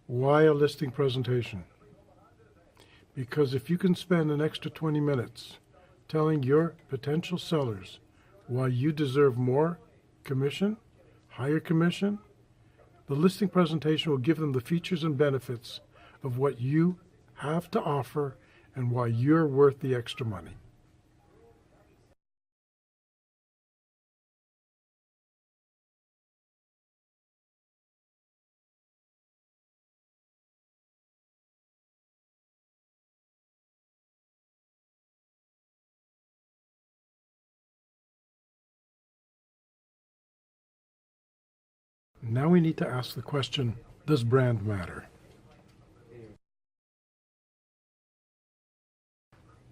Why a listing presentation? Because if you can spend an extra 20 minutes telling your potential sellers why you deserve more commission, higher commission, the listing presentation will give them the features and benefits of what you have to offer and why you're worth the extra money. Now we need to ask the question, does brand matter?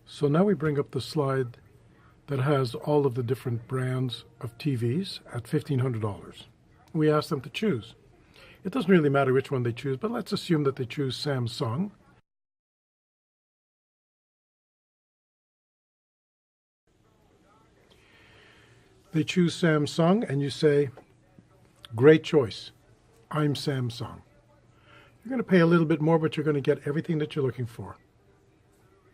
So now we bring up the slide that has all of the different brands of TVs at $1,500. We ask them to choose. It doesn't really matter which one they choose, but let's assume that they choose Samsung. They choose Samsung and you say, great choice. I'm Samsung. You're going to pay a little bit more, but you're going to get everything that you're looking for.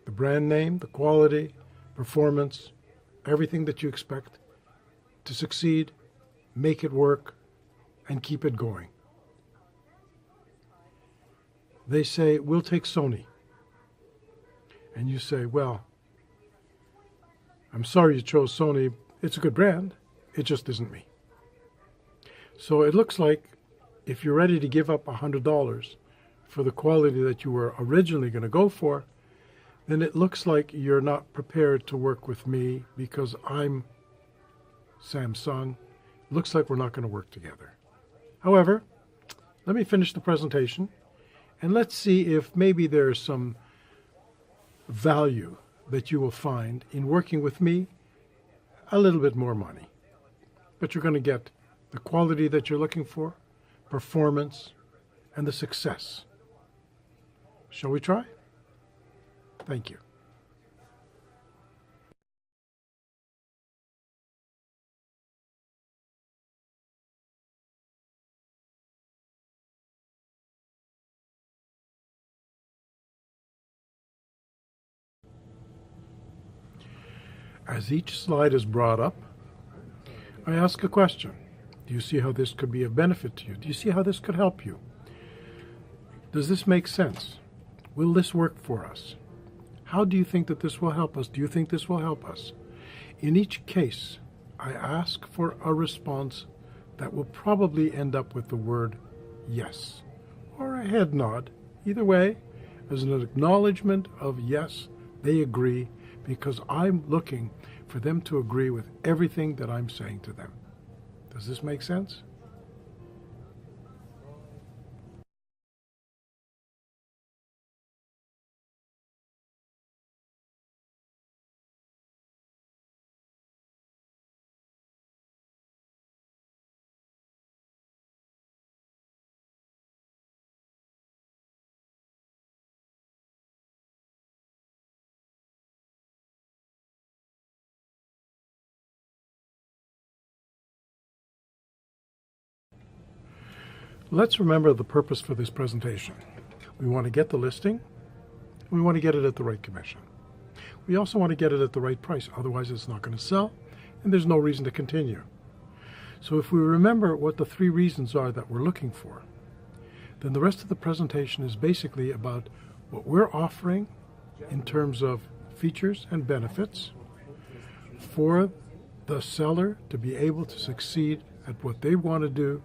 The brand name, the quality, performance, everything that you expect to succeed, make it work, and keep it going. They say, we'll take Sony. And you say, well, I'm sorry you chose Sony. It's a good brand. It just isn't me. So it looks like if you're ready to give up $100 for the quality that you were originally going to go for, then it looks like you're not prepared to work with me because I'm Samsung. It looks like we're not going to work together. However, let me finish the presentation and let's see if maybe there's some value that you will find in working with me, a little bit more money. But you're going to get the quality that you're looking for, performance, and the success. Shall we try? Thank you. As each slide is brought up, I ask a question. Do you see how this could be of benefit to you? Do you see how this could help you? Does this make sense? Will this work for us? How do you think that this will help us? Do you think this will help us? In each case, I ask for a response that will probably end up with the word yes, or a head nod. Either way, as an acknowledgement of yes, they agree, because I'm looking for them to agree with everything that I'm saying to them. Does this make sense? Let's remember the purpose for this presentation. We want to get the listing. We want to get it at the right commission. We also want to get it at the right price. Otherwise, it's not going to sell, and there's no reason to continue. So if we remember what the three reasons are that we're looking for, then the rest of the presentation is basically about what we're offering in terms of features and benefits for the seller to be able to succeed at what they want to do,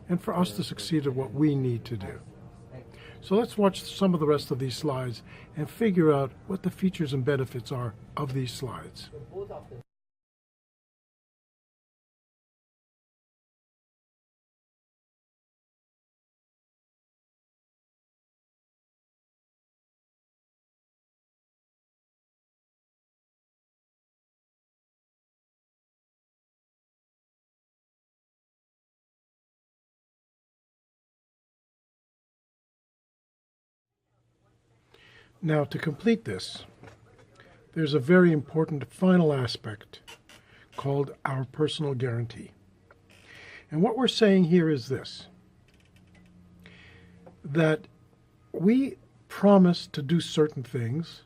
and for us to succeed at what we need to do. So let's watch some of the rest of these slides and figure out what the features and benefits are of these slides. Now, to complete this, there's a very important final aspect called our personal guarantee. And what we're saying here is this, that we promise to do certain things.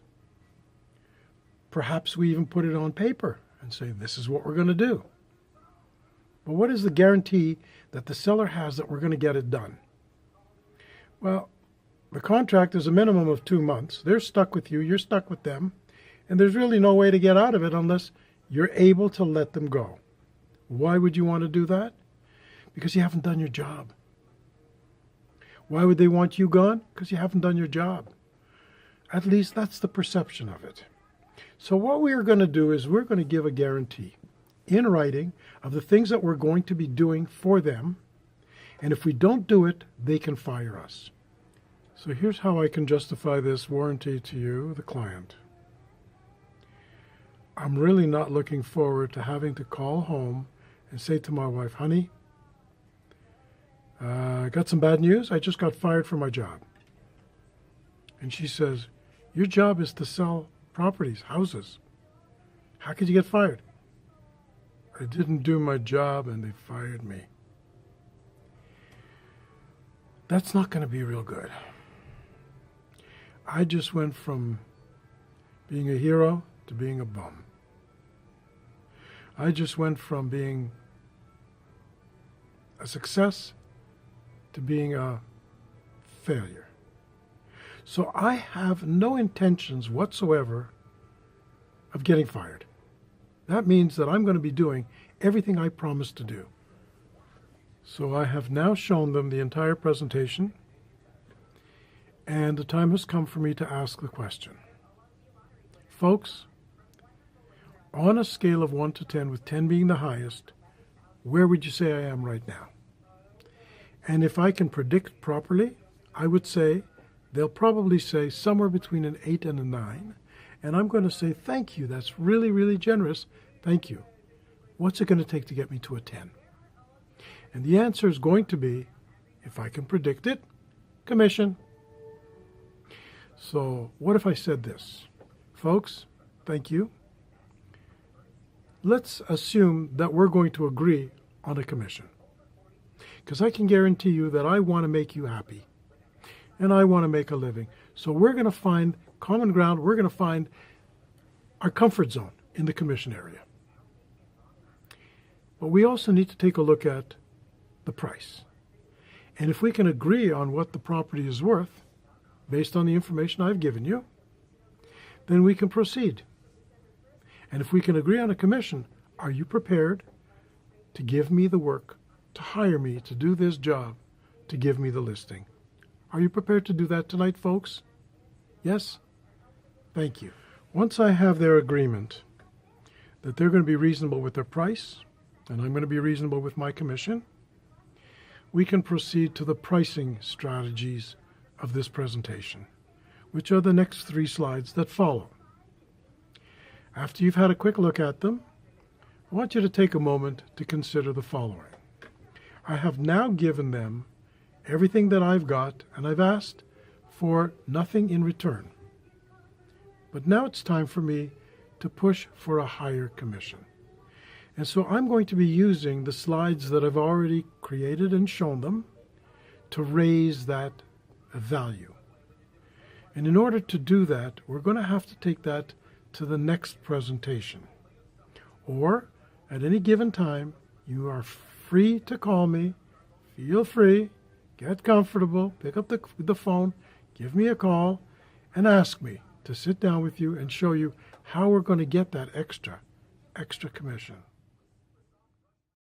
Perhaps we even put it on paper and say, this is what we're going to do. But what is the guarantee that the seller has that we're going to get it done? Well, the contract is a minimum of 2 months. They're stuck with you, you're stuck with them, and there's really no way to get out of it unless you're able to let them go. Why would you want to do that? Because you haven't done your job. Why would they want you gone? Because you haven't done your job. At least that's the perception of it. So what we are going to do is we're going to give a guarantee in writing of the things that we're going to be doing for them. And if we don't do it, they can fire us. So here's how I can justify this warranty to you, the client. I'm really not looking forward to having to call home and say to my wife, honey, I got some bad news. I just got fired from my job. And she says, your job is to sell properties, houses. How could you get fired? I didn't do my job and they fired me. That's not going to be real good. I just went from being a hero to being a bum. I just went from being a success to being a failure. So I have no intentions whatsoever of getting fired. That means that I'm going to be doing everything I promised to do. So I have now shown them the entire presentation, and the time has come for me to ask the question. Folks, on a scale of 1 to 10, with 10 being the highest, where would you say I am right now? And if I can predict properly, I would say they'll probably say somewhere between an 8 and a 9. And I'm going to say, thank you. That's really, really generous. Thank you. What's it going to take to get me to a 10? And the answer is going to be, if I can predict it, commission. So what if I said this? Folks, thank you. Let's assume that we're going to agree on a commission. Because I can guarantee you that I want to make you happy. And I want to make a living. So we're going to find common ground. We're going to find our comfort zone in the commission area. But we also need to take a look at the price. And if we can agree on what the property is worth, based on the information I've given you, then we can proceed. And if we can agree on a commission, are you prepared to give me the work, to hire me to do this job, to give me the listing? Are you prepared to do that tonight, folks? Yes? Thank you. Once I have their agreement that they're going to be reasonable with their price, and I'm going to be reasonable with my commission, we can proceed to the pricing strategies of this presentation, which are the next 3 slides that follow. After you've had a quick look at them, I want you to take a moment to consider the following. I have now given them everything that I've got, and I've asked for nothing in return. But now it's time for me to push for a higher commission. And so I'm going to be using the slides that I've already created and shown them to raise that value. And in order to do that, we're going to have to take that to the next presentation. Or at any given time, you are free to call me. Feel free, get comfortable, pick up the phone, give me a call, and ask me to sit down with you and show you how we're going to get that extra commission.